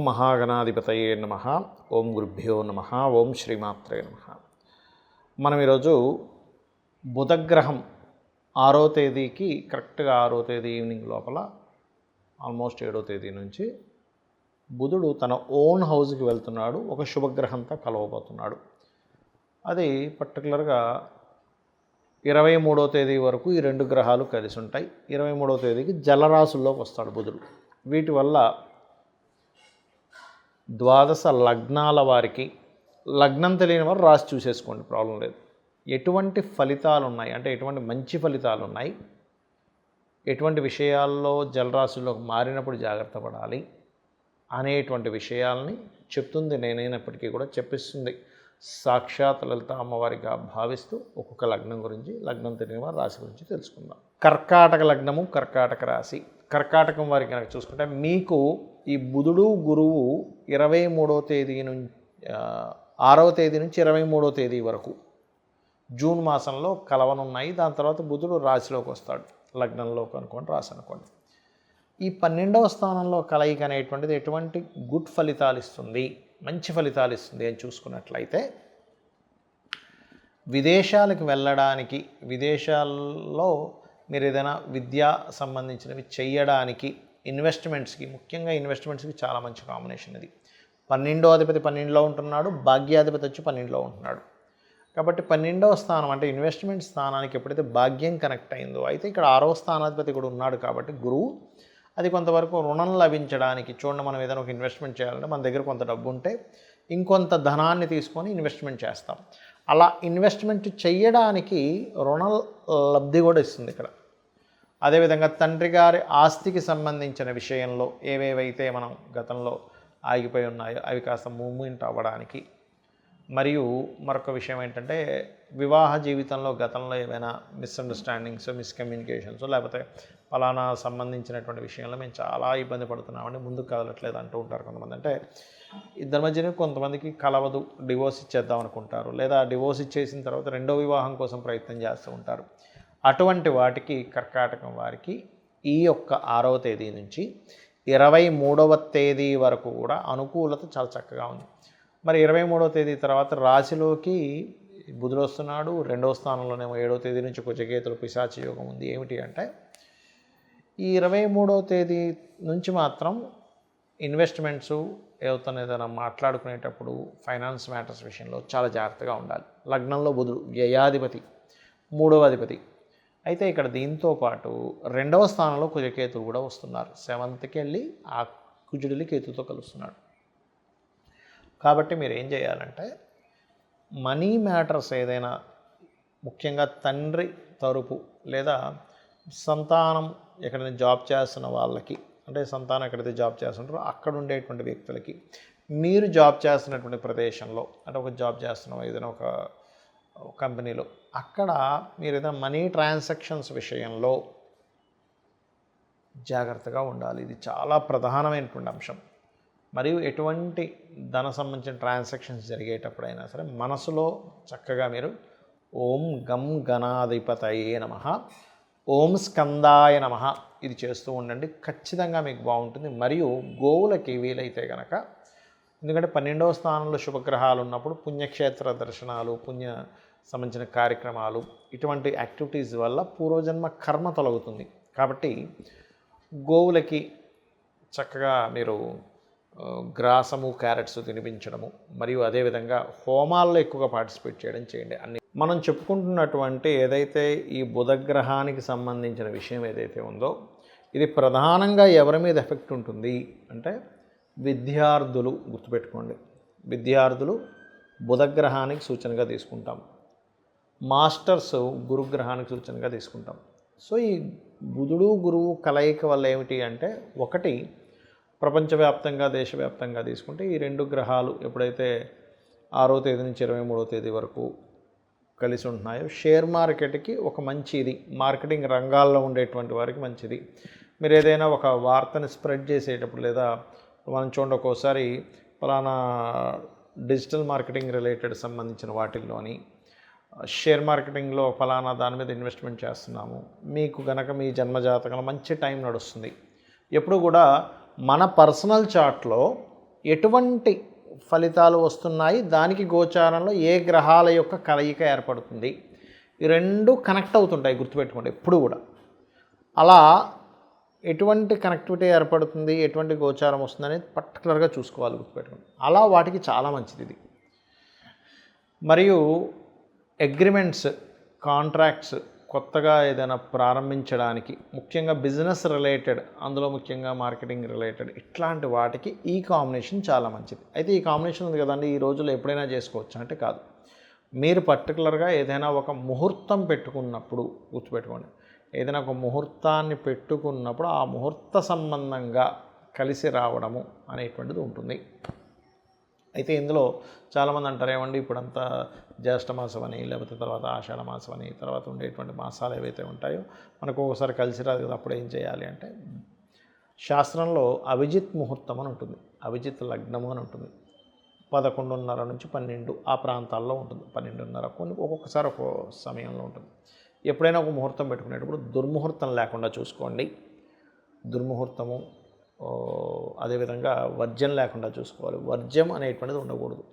మహాగణాధిపతయే నమః. ఓం గురుభ్యో నమః. ఓం శ్రీమాత్రే నమః. మనం ఈరోజు బుధగ్రహం 6వ తేదీకి కరెక్ట్గా 6వ తేదీ ఈవినింగ్ లోపల ఆల్మోస్ట్ 7వ తేదీ నుంచి బుధుడు తన ఓన్ హౌస్కి వెళ్తున్నాడు. ఒక శుభగ్రహంతో కలవబోతున్నాడు. అది పర్టికులర్గా 23వ తేదీ వరకు ఈ రెండు గ్రహాలు కలిసి ఉంటాయి. 23వ తేదీకి జలరాశుల్లోకి వస్తాడు బుధుడు. వీటి వల్ల ద్వాదశ లగ్నాల వారికి, లగ్నం తెలియని వారు రాసి చూసేసుకోండి, ప్రాబ్లం లేదు. ఎటువంటి ఫలితాలు ఉన్నాయి అంటే ఎటువంటి మంచి ఫలితాలు ఉన్నాయి, ఎటువంటి విషయాల్లో జలరాశుల్లోకి మారినప్పుడు జాగ్రత్త పడాలి అనేటువంటి విషయాల్ని చెప్తుంది నేనైనప్పటికీ కూడా చెప్పిస్తుంది సాక్షాత్ లలిత అమ్మవారిగా భావిస్తూ ఒక్కొక్క లగ్నం గురించి, లగ్నం తెలియని వారి రాశి గురించి తెలుసుకుందాం. కర్కాటక లగ్నము, కర్కాటక రాశి. కర్కాటకం వారికి కనుక చూసుకుంటే మీకు ఈ బుధుడు గురువు 23వ తేదీ నుంచి 6వ తేదీ నుంచి 23వ తేదీ వరకు జూన్ మాసంలో కలవనున్నాయి. దాని తర్వాత బుధుడు రాశిలోకి వస్తాడు. లగ్నంలోకి అనుకోండి, రాశి అనుకోండి. ఈ 12వ స్థానంలో కలయిక అనేటువంటిది ఎటువంటి గుడ్ ఫలితాలు ఇస్తుంది, మంచి ఫలితాలు ఇస్తుంది అని చూసుకున్నట్లయితే, విదేశాలకు వెళ్ళడానికి, విదేశాల్లో మీరు ఏదైనా విద్యా సంబంధించినవి చేయడానికి, ఇన్వెస్ట్మెంట్స్కి, ముఖ్యంగా ఇన్వెస్ట్మెంట్స్కి చాలా మంచి కాంబినేషన్ ఇది. 12వ అధిపతి 12లో ఉంటున్నాడు, భాగ్యాధిపతి వచ్చి 12లో ఉంటున్నాడు. కాబట్టి 12వ స్థానం అంటే ఇన్వెస్ట్మెంట్ స్థానానికి ఎప్పుడైతే భాగ్యం కనెక్ట్ అయిందో, అయితే ఇక్కడ 6వ స్థానాధిపతి కూడా ఉన్నాడు కాబట్టి గురువు, అది కొంతవరకు రుణం లభించడానికి. చూడండి, మనం ఏదైనా ఒక ఇన్వెస్ట్మెంట్ చేయాలంటే మన దగ్గర కొంత డబ్బు ఉంటే ఇంకొంత ధనాన్ని తీసుకొని ఇన్వెస్ట్మెంట్ చేస్తాం. అలా ఇన్వెస్ట్మెంట్ చేయడానికి రుణ లబ్ధి కూడా ఇస్తుంది ఇక్కడ. అదేవిధంగా తండ్రి గారి ఆస్తికి సంబంధించిన విషయంలో ఏవేవైతే మనం గతంలో ఆగిపోయి ఉన్నాయో అవి కాస్త మూవ్మెంట్ అవ్వడానికి, మరియు మరొక విషయం ఏంటంటే వివాహ జీవితంలో గతంలో ఏమైనా మిస్అండర్స్టాండింగ్స్, మిస్కమ్యూనికేషన్స్, లేకపోతే ఫలానా సంబంధించినటువంటి విషయంలో మేము చాలా ఇబ్బంది పడుతున్నామని ముందుకు కదలట్లేదు అంటూ ఉంటారు కొంతమంది. అంటే ఇద్దరి మధ్యనే కొంతమందికి కలవదు, డివోర్స్ ఇచ్చేద్దాం అనుకుంటారు, లేదా డివోర్స్ ఇచ్చేసిన తర్వాత రెండో వివాహం కోసం ప్రయత్నం చేస్తూ ఉంటారు. అటువంటి వాటికి కర్కాటకం వారికి ఈ యొక్క 6వ తేదీ నుంచి 23వ తేదీ వరకు కూడా అనుకూలత చాలా చక్కగా ఉంది. మరి 23వ తేదీ తర్వాత రాశిలోకి బుధుడు వస్తున్నాడు. 2వ స్థానంలోనేమో 7వ తేదీ నుంచి కుజకేతుల పిశాచి యోగం ఉంది. ఏమిటి అంటే ఈ 23వ తేదీ నుంచి మాత్రం ఇన్వెస్ట్మెంట్స్ ఏదైనా మాట్లాడుకునేటప్పుడు ఫైనాన్స్ మ్యాటర్స్ విషయంలో చాలా జాగ్రత్తగా ఉండాలి. లగ్నంలో బుధుడు వ్యయాధిపతి, 3వ అధిపతి. అయితే ఇక్కడ దీంతో పాటు 2వ స్థానంలో కుజకేతులు కూడా వస్తున్నారు. 7థ్కి వెళ్ళి ఆ కుజుడిని కేతుతో కలుస్తున్నాడు. కాబట్టి మీరు ఏం చేయాలంటే మనీ మ్యాటర్స్ ఏదైనా, ముఖ్యంగా తండ్రి తరపు లేదా సంతానం ఎక్కడైనా జాబ్ చేస్తున్న వాళ్ళకి, అంటే సంతానం ఎక్కడైతే జాబ్ చేస్తుంటారో అక్కడ ఉండేటువంటి వ్యక్తులకి, మీరు జాబ్ చేస్తున్నటువంటి ప్రదేశంలో, అంటే ఒక జాబ్ చేస్తున్నాం ఏదైనా ఒక కంపెనీలో, అక్కడ మీరు ఏదైనా మనీ ట్రాన్సాక్షన్స్ విషయంలో జాగ్రత్తగా ఉండాలి. ఇది చాలా ప్రధానమైనటువంటి అంశం. మరియు ఎటువంటి ధన సంబంధించిన ట్రాన్సాక్షన్స్ జరిగేటప్పుడైనా సరే మనసులో చక్కగా మీరు ఓం గం గణాధిపతయే నమః, ఓం స్కందాయ నమః ఇది చేస్తూ ఉండండి. ఖచ్చితంగా మీకు బాగుంటుంది. మరియు గోవులకి వీలైతే కనుక, ఎందుకంటే 12వ స్థానంలో శుభగ్రహాలు ఉన్నప్పుడు పుణ్యక్షేత్ర దర్శనాలు, పుణ్య సంబంధించిన కార్యక్రమాలు, ఇటువంటి యాక్టివిటీస్ వల్ల పూర్వజన్మ కర్మ తొలగుతుంది. కాబట్టి గోవులకి చక్కగా మీరు గ్రాసము, క్యారెట్స్ తినిపించడము, మరియు అదేవిధంగా హోమాల్లో ఎక్కువగా పార్టిసిపేట్ చేయడం చేయండి. అన్ని మనం చెప్పుకుంటున్నటువంటి ఏదైతే ఈ బుధగ్రహానికి సంబంధించిన విషయం ఏదైతే ఉందో, ఇది ప్రధానంగా ఎవరి మీద ఎఫెక్ట్ ఉంటుంది అంటే విద్యార్థులు. గుర్తుపెట్టుకోండి, విద్యార్థులు బుధగ్రహానికి సూచనగా తీసుకుంటాం, మాస్టర్స్ గురుగ్రహానికి సూచనగా తీసుకుంటాం. సో ఈ బుధుడు గురువు కలయిక వల్ల ఏమిటి అంటే, ఒకటి ప్రపంచవ్యాప్తంగా, దేశవ్యాప్తంగా తీసుకుంటే ఈ రెండు గ్రహాలు ఎప్పుడైతే 6వ తేదీ నుంచి 23వ తేదీ వరకు కలిసి ఉంటున్నాయో, షేర్ మార్కెట్కి ఒక మంచిది, మార్కెటింగ్ రంగాల్లో ఉండేటువంటి వారికి మంచిది. మీరు ఏదైనా ఒక వార్తని స్ప్రెడ్ చేసేటప్పుడు, లేదా మనం చూడండి ఒక్కోసారి ఫలానా డిజిటల్ మార్కెటింగ్ రిలేటెడ్ సంబంధించిన వాటిల్లోని షేర్ మార్కెటింగ్లో ఫలానా దాని మీద ఇన్వెస్ట్మెంట్ చేస్తున్నాము, మీకు గనక మీ జన్మజాతకంలో మంచి టైం నడుస్తుంది. ఎప్పుడు కూడా మన పర్సనల్ చార్ట్లో ఎటువంటి ఫలితాలు వస్తున్నాయి, దానికి గోచారంలో ఏ గ్రహాల యొక్క కలయిక ఏర్పడుతుంది, ఈ రెండు కనెక్ట్ అవుతుంటాయి, గుర్తుపెట్టుకోండి ఎప్పుడు కూడా. అలా ఎటువంటి కనెక్టివిటీ ఏర్పడుతుంది, ఎటువంటి గోచారం వస్తుందనేది పర్టికులర్గా చూసుకోవాలి, గుర్తుపెట్టుకోండి. అలా వాటికి చాలా మంచిది ఇది. మరియు అగ్రిమెంట్స్, కాంట్రాక్ట్స్ కొత్తగా ఏదైనా ప్రారంభించడానికి, ముఖ్యంగా బిజినెస్ రిలేటెడ్, అందులో ముఖ్యంగా మార్కెటింగ్ రిలేటెడ్, ఇట్లాంటి వాటికి ఈ కాంబినేషన్ చాలా మంచిది. అయితే ఈ కాంబినేషన్ ఉంది కదండి, ఈ రోజుల్లో ఎప్పుడైనా చేసుకోవచ్చు అంటే కాదు. మీరు పర్టికులర్గా ఏదైనా ఒక ముహూర్తం పెట్టుకున్నప్పుడు, గుర్తుపెట్టుకోండి, ఏదైనా ఒక ముహూర్తాన్ని పెట్టుకున్నప్పుడు ఆ ముహూర్త సంబంధంగా కలిసి రావడము అనేటువంటిది ఉంటుంది. అయితే ఇందులో చాలామంది అంటారు, ఏమండి ఇప్పుడంతా జ్యేష్ఠ మాసం అని, లేకపోతే తర్వాత ఆషాఢ మాసం అని, తర్వాత ఉండేటువంటి మాసాలు ఏవైతే ఉంటాయో మనకు ఒకసారి కలిసి రాదు కదా, అప్పుడు ఏం చేయాలి అంటే, శాస్త్రంలో అభిజిత్ ముహూర్తం అని ఉంటుంది, అభిజిత్ లగ్నము అని ఉంటుంది. 11:30 నుంచి 12 ఆ ప్రాంతాల్లో ఉంటుంది. 12:30 కొన్ని ఒక్కొక్కసారి ఒక్కో సమయంలో ఉంటుంది. ఎప్పుడైనా ఒక ముహూర్తం పెట్టుకునేటప్పుడు దుర్ముహూర్తం లేకుండా చూసుకోండి. దుర్ముహూర్తము, అదేవిధంగా వర్జ్యం లేకుండా చూసుకోవాలి. వర్జ్యం అనేటువంటిది ఉండకూడదు.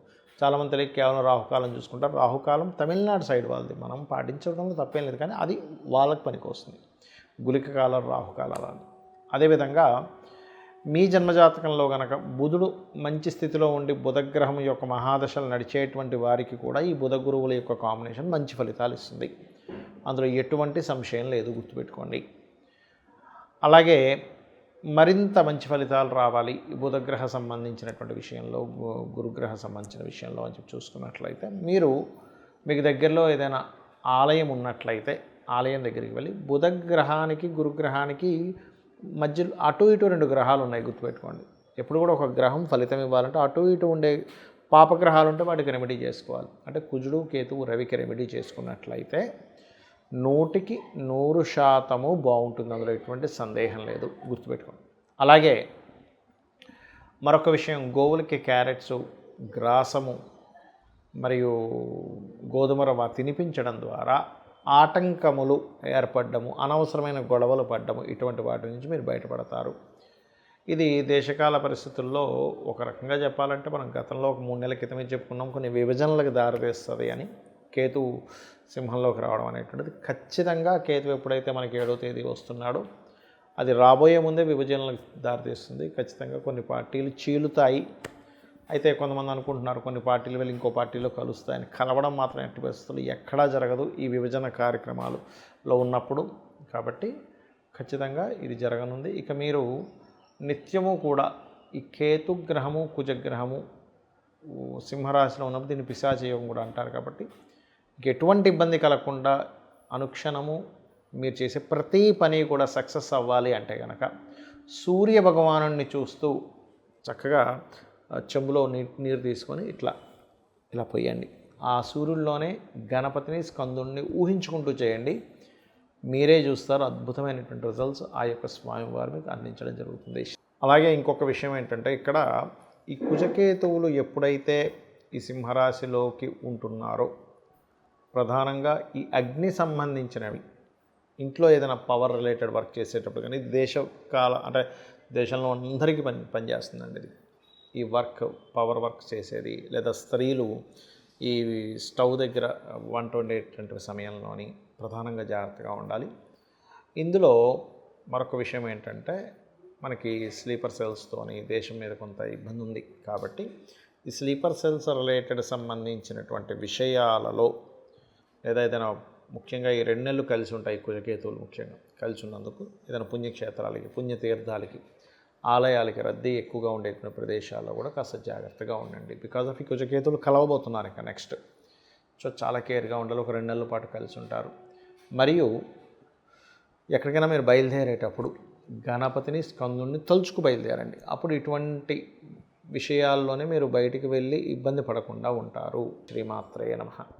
చాలామంది తెలియక కేవలం రాహుకాలం చూసుకుంటారు. రాహుకాలం తమిళనాడు సైడ్ వాళ్ళది, మనం పాటించడంలో తప్పేం లేదు, కానీ అది వాళ్ళకి పనికి వస్తుంది. గుళిక కాలం, రాహుకాలాలు అని. అదేవిధంగా మీ జన్మజాతకంలో కనుక బుధుడు మంచి స్థితిలో ఉండి బుధగ్రహం యొక్క మహాదశలు నడిచేటువంటి వారికి కూడా ఈ బుధ గురువుల యొక్క కాంబినేషన్ మంచి ఫలితాలు ఇస్తుంది. అందులో ఎటువంటి సంశయం లేదు, గుర్తుపెట్టుకోండి. అలాగే మరింత మంచి ఫలితాలు రావాలి ఈ బుధగ్రహ సంబంధించినటువంటి విషయంలో, గురుగ్రహ సంబంధించిన విషయంలో అని చెప్పి చూసుకున్నట్లయితే, మీకు దగ్గరలో ఏదైనా ఆలయం ఉన్నట్లయితే ఆలయం దగ్గరికి వెళ్ళి, బుధగ్రహానికి గురుగ్రహానికి మధ్యలో అటు ఇటు 2 గ్రహాలు ఉన్నాయి, గుర్తుపెట్టుకోండి. ఎప్పుడు కూడా ఒక గ్రహం ఫలితం ఇవ్వాలంటే అటు ఇటు ఉండే పాపగ్రహాలు ఉంటే వాటికి రెమెడీ చేసుకోవాలి. అంటే కుజుడు, కేతువు, రవికి రెమెడీ చేసుకున్నట్లయితే 100% బాగుంటుంది, అందులో ఎటువంటి సందేహం లేదు, గుర్తుపెట్టుకోండి. అలాగే మరొక విషయం, గోవులకి క్యారెట్స్, గ్రాసము మరియు గోధుమ రవ్వ తినిపించడం ద్వారా ఆటంకములు ఏర్పడము, అనవసరమైన గొడవలు పడ్డము, ఇటువంటి వాటి నుంచి మీరు బయటపడతారు. ఇది దేశకాల పరిస్థితుల్లో ఒక రకంగా చెప్పాలంటే, మనం గతంలో ఒక 3 నెలల క్రితమే చెప్పుకున్నాం, కొన్ని విభజనలకు దారితీస్తుంది అని. కేతు సింహంలోకి రావడం అనేటువంటిది ఖచ్చితంగా, కేతు ఎప్పుడైతే మనకి 7వ తేదీ వస్తున్నాడో అది రాబోయే ముందే విభజనలకు దారితీస్తుంది. ఖచ్చితంగా కొన్ని పార్టీలు చీలుతాయి. అయితే కొంతమంది అనుకుంటున్నారు కొన్ని పార్టీలు వెళ్ళి ఇంకో పార్టీలో కలుస్తాయని. కలవడం మాత్రం ఎట్టి పరిస్థితులు ఎక్కడా జరగదు ఈ విభజన కార్యక్రమాలలో ఉన్నప్పుడు. కాబట్టి ఖచ్చితంగా ఇది జరగనుంది. ఇక మీరు నిత్యము కూడా ఈ కేతుగ్రహము, కుజగ్రహము సింహరాశిలో ఉన్నప్పుడు దీన్ని పిశాచయోగం కూడా అంటారు. కాబట్టి ఎటువంటి ఇబ్బంది కలగకుండా అనుక్షణము మీరు చేసే ప్రతి పని కూడా సక్సెస్ అవ్వాలి అంటే కనుక సూర్య భగవానుడిని చూస్తూ చక్కగా చెంబులో నీరు తీసుకొని ఇలా పోయండి. ఆ సూర్యుల్లోనే గణపతిని, స్కందుని ఊహించుకుంటూ చేయండి. మీరే చూస్తారు అద్భుతమైనటువంటి రిజల్ట్స్ ఆ యొక్క స్వామివారి మీకు అందించడం జరుగుతుంది. అలాగే ఇంకొక విషయం ఏంటంటే, ఇక్కడ ఈ కుజకేతువులు ఎప్పుడైతే ఈ సింహరాశిలోకి ఉంటున్నారో, ప్రధానంగా ఈ అగ్ని సంబంధించినవి, ఇంట్లో ఏదైనా పవర్ రిలేటెడ్ వర్క్ చేసేటప్పుడు కానీ, దేశకాల అంటే దేశంలో అందరికీ పనిచేస్తుందండి ఇది. ఈ పవర్ వర్క్ చేసేది, లేదా స్త్రీలు ఈ స్టవ్ దగ్గర వంట వండేటువంటి సమయంలోని ప్రధానంగా జాగ్రత్తగా ఉండాలి. ఇందులో మరొక విషయం ఏంటంటే, మనకి స్లీపర్ సెల్స్తోని దేశం మీద కొంత ఇబ్బంది ఉంది. కాబట్టి ఈ స్లీపర్ సెల్స్ రిలేటెడ్ సంబంధించినటువంటి విషయాలలో, లేదా ఏదైనా ముఖ్యంగా ఈ 2 నెలలు కలిసి ఉంటాయి కుజకేతువులు ముఖ్యంగా కలిసి ఉన్నందుకు, ఏదైనా పుణ్యక్షేత్రాలకి, పుణ్యతీర్థాలకి, ఆలయాలకి రద్దీ ఎక్కువగా ఉండేటువంటి ప్రదేశాల్లో కూడా కాస్త జాగ్రత్తగా ఉండండి. బికాజ్ ఆఫ్ ఈ కుజకేతువులు కలవబోతున్నారు ఇంకా నెక్స్ట్. సో చాలా కేర్గా ఉండాలి. ఒక 2 నెలల పాటు కలిసి ఉంటారు. మరియు ఎక్కడికైనా మీరు బయలుదేరేటప్పుడు గణపతిని, స్కందుని తలుచుకు బయలుదేరండి. అప్పుడు ఇటువంటి విషయాల్లోనే మీరు బయటికి వెళ్ళి ఇబ్బంది పడకుండా ఉంటారు. శ్రీమాత్రేయ నమః.